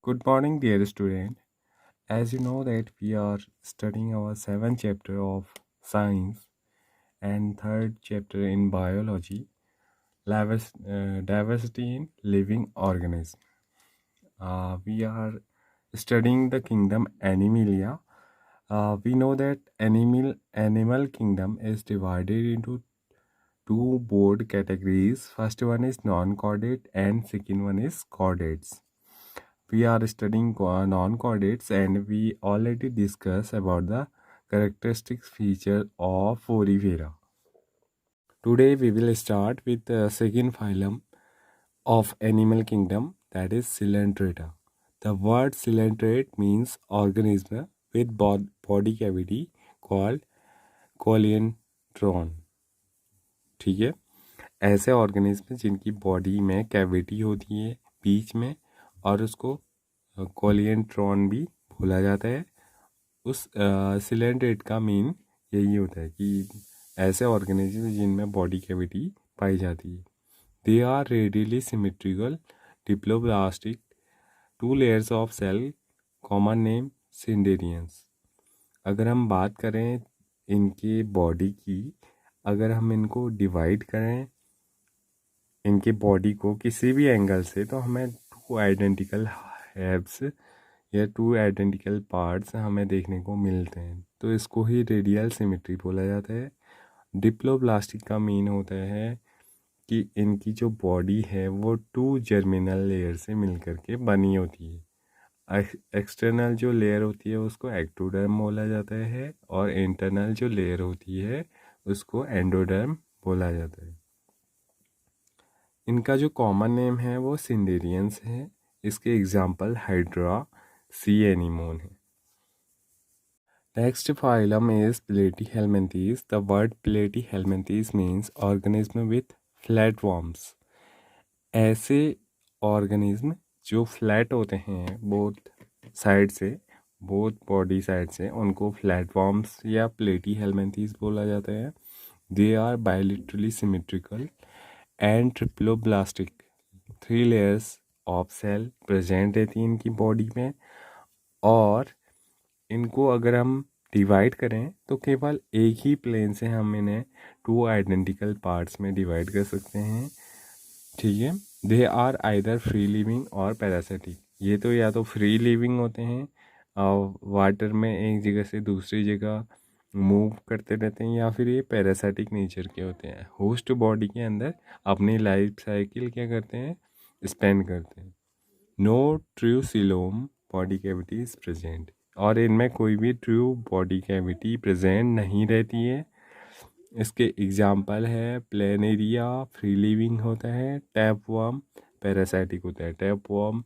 Good morning, dear student. As you know that we are studying our seventh chapter of science and third chapter in biology, diversity in living organisms. We are studying the kingdom Animalia. We know that animal kingdom is divided into two broad categories. First one is non-chordate and second one is chordates. We are studying non-chordates and we already discussed about the characteristics feature of Forivera. Today we will start with the second phylum of animal kingdom, that is Coelenterata. The word coelenterate means organism with body cavity called coelenteron. ठीक है, ऐसे organism जिनकी body में cavity होती है बीच में और उसको कोलियंट्रॉन भी बोला जाता है। उस सिलेंड्रेट का मीन यही होता है कि ऐसे ऑर्गेनिज्म जिनमें बॉडी कैविटी पाई जाती है। They are radially symmetrical diploblastic, 2 layers of cell, common name cnidarians. अगर हम बात करें इनके बॉडी की, अगर हम इनको डिवाइड करें इनके बॉडी को किसी भी एंगल से, तो हमें 2 आइडेंटिकल हैब्स या 2 आइडेंटिकल पार्ट्स हमें देखने को मिलते हैं, तो इसको ही रेडियल सिमेट्री बोला जाता है। डिप्लोब्लास्टिक का मीन होता है कि इनकी जो बॉडी है वो 2 जर्मिनल लेयर से मिलकर के बनी होती है। एक्सटर्नल जो लेयर होती है उसको एक्टोडर्म बोला जाता है और इंटरनल जो लेयर होती है उसको एंडोडर्म बोला जाता है। इनका जो कॉमन नेम है वो सिंडेरियंस है। इसके एग्जाम्पल हाइड्रा, सी एनीमोन है। Next phylum is Platyhelminthes. The word Platyhelminthes means organism with flatworms. ऐसे ऑर्गेनिज्म जो फ्लैट होते हैं बोथ साइड से, बोथ बॉडी साइड से, उनको फ्लैटवर्म्स या प्लेटीहेल्मिंथीज बोला जाता है। They are bilaterally symmetrical and triploblastic, 3 layers of cell present रहती हैं इनकी बॉडी में, और इनको अगर हम डिवाइड करें तो केवल एक ही प्लेन से हम इन्हें 2 आइडेंटिकल पार्ट्स में डिवाइड कर सकते हैं। ठीक है, they are either free living और पैरासिटिक। ये तो या तो फ्री लिविंग होते हैं और वाटर में एक जगह से दूसरी जगह मूव करते रहते हैं, या फिर ये पैरासिटिक नेचर के होते हैं, होस्ट बॉडी के अंदर अपनी लाइफ साइकिल क्या करते हैं, स्पेंड करते हैं। No true coelom body cavity is present, और इनमें कोई भी ट्रू बॉडी कैविटी प्रेजेंट नहीं रहती है। इसके एग्जाम्पल है प्लेनेरिया फ्री लिविंग होता है, टैपवर्म पैरासाइटिक होता है। टैपवर्म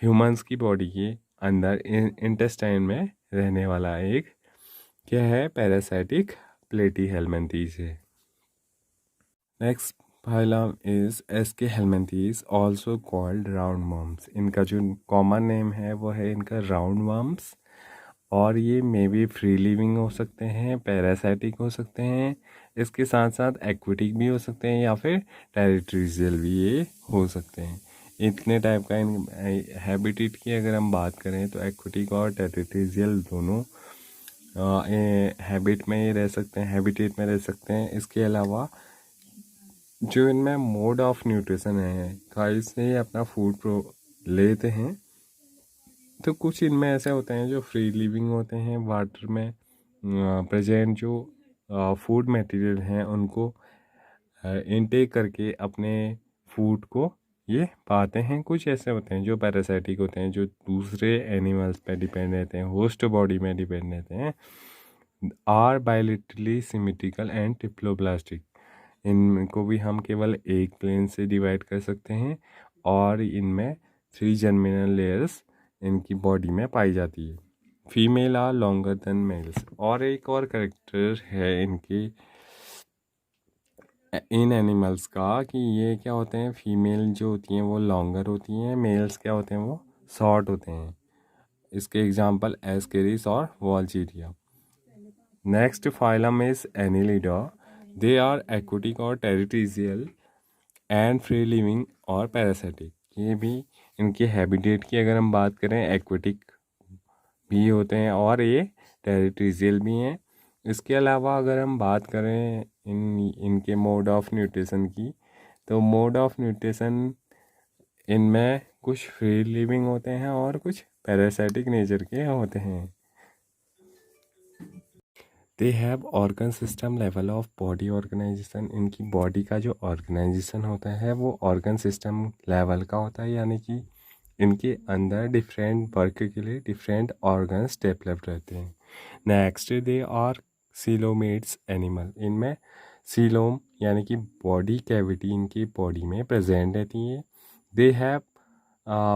ह्यूमंस की बॉडी के अंदर इंटेस्टाइन में रहने वाला एक क्या है, पैरासाइटिक प्लेटीहेल्मिंथीज है। Next phylum is Aschelminthes, also called roundworms. इनका जो कॉमन नेम है वो है इनका roundworms, और ये मे बी फ्री लिविंग हो सकते हैं, पैरासाइटिक हो सकते हैं, इसके साथ साथ एक्विटिक भी हो सकते हैं, या फिर टेरिटोरियल भी ये हो सकते हैं। इतने टाइप का इन हैबिटेट की अगर हम बात करें तो एक्विटिक और टेरिटोरियल दोनों हैबिटेट में रह सकते हैं। इसके अलावा जो इनमें मोड ऑफ न्यूट्रिशन है, खाई से अपना फूड लेते हैं, तो कुछ इनमें ऐसे होते हैं जो फ्री लिविंग होते हैं, वाटर में प्रेजेंट जो फूड मटेरियल हैं उनको इनटेक करके अपने फूड को ये पाते हैं। कुछ ऐसे होते हैं जो पैरासाइटिक होते हैं, जो दूसरे एनिमल्स पे डिपेंड रहते हैं, होस्ट बॉडी में डिपेंड रहते हैं। Are bilaterally symmetrical and triploblastic, इनको भी हम केवल एक प्लेन से डिवाइड कर सकते हैं, और इनमें 3 जर्मिनल लेयर्स इनकी बॉडी में पाई जाती है। Female are longer than males, और एक और करेक्टर है इनके इन एनिमल्स का कि ये क्या होते हैं, फीमेल जो होती हैं वो लॉन्गर होती हैं, मेल्स क्या होते हैं वो शॉर्ट होते हैं। इसके एग्जांपल एस्केरिस और Wuchereria. Next phylum is Annelida. They are aquatic और टेरिटोरियल एंड फ्री लिविंग और पैरासिटिक। ये भी इनके हैबिटेट की अगर हम बात करें एक्वेटिक भी होते हैं और ये टेरिटोरियल भी हैं। इसके अलावा अगर हम बात करें इनके मोड ऑफ न्यूट्रिशन की, तो मोड ऑफ न्यूट्रिशन इनमें कुछ फ्री लिविंग होते हैं और कुछ पैरासाइटिक नेचर के होते हैं। They have organ system level of body organisation. इनकी बॉडी का जो ऑर्गेनाइजेशन होता है वो ऑर्गन सिस्टम लेवल का होता है, यानी कि इनके अंदर डिफरेंट वर्क के लिए डिफरेंट ऑर्गन्स डेवलप्ड रहते हैं। Next they are coelomates animal. इनमें सीलोम यानी कि बॉडी कैविटी इनकी बॉडी में प्रेजेंट रहती है। They have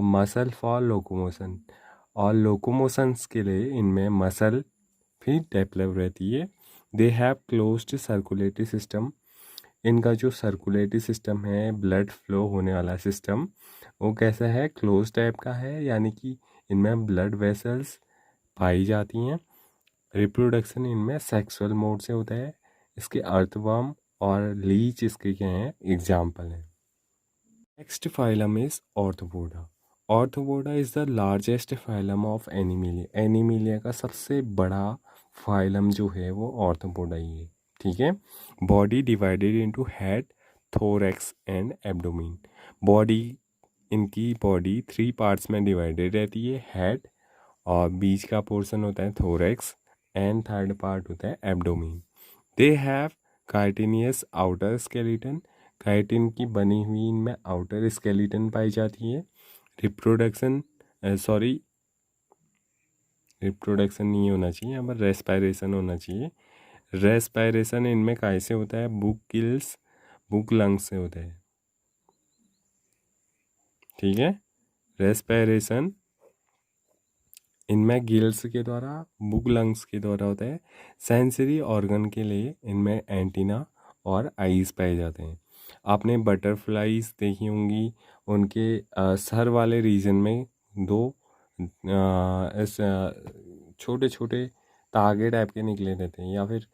muscle for locomotion, और लोकोमोशंस के लिए इनमें मसल भी डेवलप रहती है। They have closed circulatory system. इनका जो सर्कुलेटरी सिस्टम है, ब्लड फ्लो होने वाला सिस्टम, वो कैसा है, क्लोज टाइप का है, यानी कि इनमें ब्लड वेसल्स पाई जाती हैं। रिप्रोडक्शन इनमें सेक्सुअल मोड से होता है। इसके अर्थवर्म और लीच इसके क्या हैं, एग्जाम्पल हैं। Next phylum is arthropoda. Arthropoda is the largest phylum of Animalia. Animalia का सबसे बड़ा फाइलम जो है वो ऑर्थोपोडा ही है। ठीक है। Body divided into head, thorax and abdomen. Body, इनकी बॉडी 3 पार्ट्स में डिवाइडेड रहती है। हेड, और बीच का पोर्शन होता है थोरैक्स, एंड थर्ड पार्ट होता है abdomen. They have chitinous outer skeleton. Chitin की बनी हुई इनमें आउटर स्केलेटन पाई जाती है। रिप्रोडक्शन रिप्रोडक्शन नहीं होना चाहिए, यहाँ पर रेस्पायरेशन होना चाहिए। रेस्पायरेशन इनमें कैसे होता है, बुक गिल्स, बुक लंग्स से होता है। ठीक है। रेस्पायरेशन इनमें गिल्स के द्वारा, बुक लंग्स के द्वारा होता है। सेंसरी ऑर्गन के लिए इनमें एंटीना और आईज पाए जाते हैं। आपने बटरफ्लाईज देखी होंगी, उनके सर वाले रीजन में दो इस छोटे छोटे तागे टाइप के निकले रहते हैं। या फिर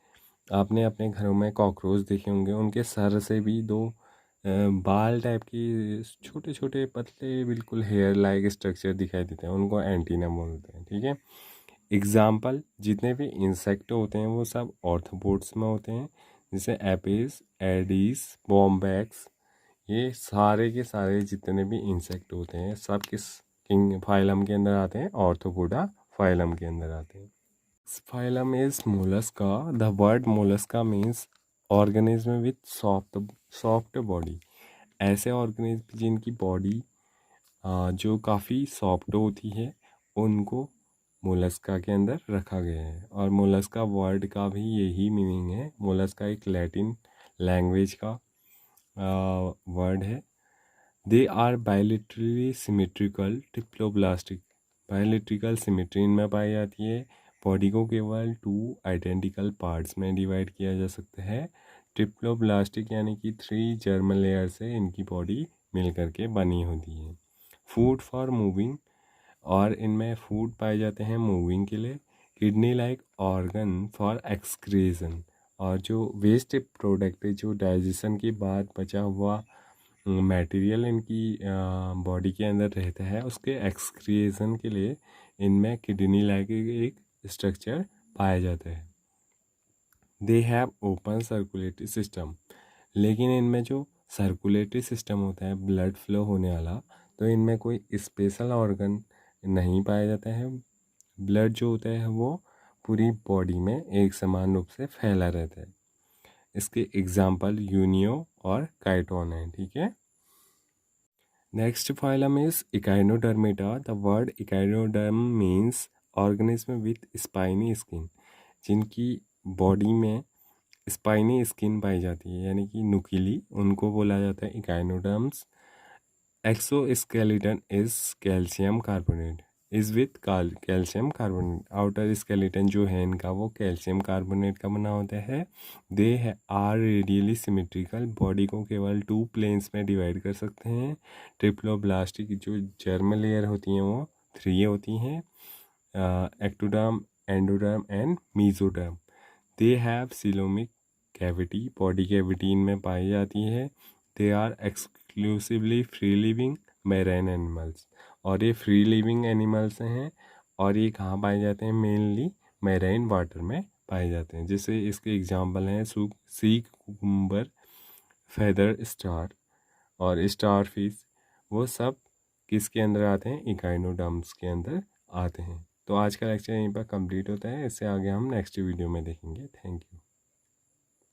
आपने अपने घरों में कॉकरोच देखे होंगे, उनके सर से भी दो बाल टाइप की छोटे छोटे पतले बिल्कुल हेयर लाइक स्ट्रक्चर दिखाई देते हैं, उनको एंटीना बोलते हैं। ठीक है। एग्जाम्पल, जितने भी इंसेक्ट होते हैं वो सब ऑर्थोपोड्स में होते हैं, जैसे एपिस, एडीज, वॉम्बैक्स। ये सारे के सारे जितने भी इंसेक्ट होते हैं सब किस किंग फाइलम के अंदर आते हैं, ऑर्थोपोडा फाइलम के अंदर आते हैं। Phylum is Mollusca. The word Mollusca means organism with soft body. ऐसे ऑर्गेनिज्म जिनकी बॉडी जो काफ़ी सॉफ्ट होती है, उनको मोलस्का के अंदर रखा गया है। और मोलस्का वर्ड का भी यही मीनिंग है। मोलस्का एक लैटिन लैंग्वेज का वर्ड है। They are bilaterally symmetrical triploblastic. Bilateral symmetry इनमें पाई जाती है। बॉडी को केवल 2 आइडेंटिकल पार्ट्स में डिवाइड किया जा सकता है। ट्रिप्लोब्लास्टिक यानी कि 3 जर्म लेयर से इनकी बॉडी मिल करके बनी होती है। फूड फॉर मूविंग, और इनमें फूड पाए जाते हैं मूविंग के लिए। किडनी लाइक ऑर्गन फॉर एक्सक्रीजन, और जो वेस्ट प्रोडक्ट है, जो डाइजेशन के बाद बचा हुआ मटेरियल इनकी बॉडी के अंदर रहता है, उसके एक्सक्रिएशन के लिए इनमें किडनी लाइक एक स्ट्रक्चर पाया जाता है। They have open circulatory system. लेकिन इनमें जो सर्कुलेटरी सिस्टम होता है, ब्लड फ्लो होने वाला, तो इनमें कोई स्पेशल ऑर्गन नहीं पाया जाता है। ब्लड जो होता है वो पूरी बॉडी में एक समान रूप से फैला रहता है। इसके एग्जाम्पल यूनियो और काइटोन है। ठीक है। Next phylum is echinodermata. The word echinoderm means organism with spiny skin. जिनकी बॉडी में स्पाइनी स्किन पाई जाती है, यानी कि नुकीली, उनको बोला जाता है echinoderms. Exoskeleton is calcium carbonate, is with calcium carbonate. Outer skeleton जो है इनका वो कैल्शियम कार्बोनेट का बना होता है। They are radially symmetrical. Body को केवल 2 प्लेन्स में डिवाइड कर सकते हैं। ट्रिप्लोब्लास्टिक जो जर्म लेयर होती हैं वो 3 होती हैं, ectoderm, endoderm and mesoderm. They have coelomic cavity, body cavity इनमें पाई जाती है। They are exclusively free living, marine animals, और ये फ्री लिविंग एनिमल्स हैं और ये कहाँ पाए जाते हैं, मेनली मैराइन वाटर में पाए जाते हैं। जैसे इसके एग्जांपल हैं सी कुकुम्बर, फेदर स्टार और स्टार फिश, वो सब किसके अंदर आते हैं, इकाइनोडर्म्स के अंदर आते हैं। तो आज का लेक्चर यहीं पर कंप्लीट होता है, इससे आगे हम नेक्स्ट वीडियो में देखेंगे। Thank you.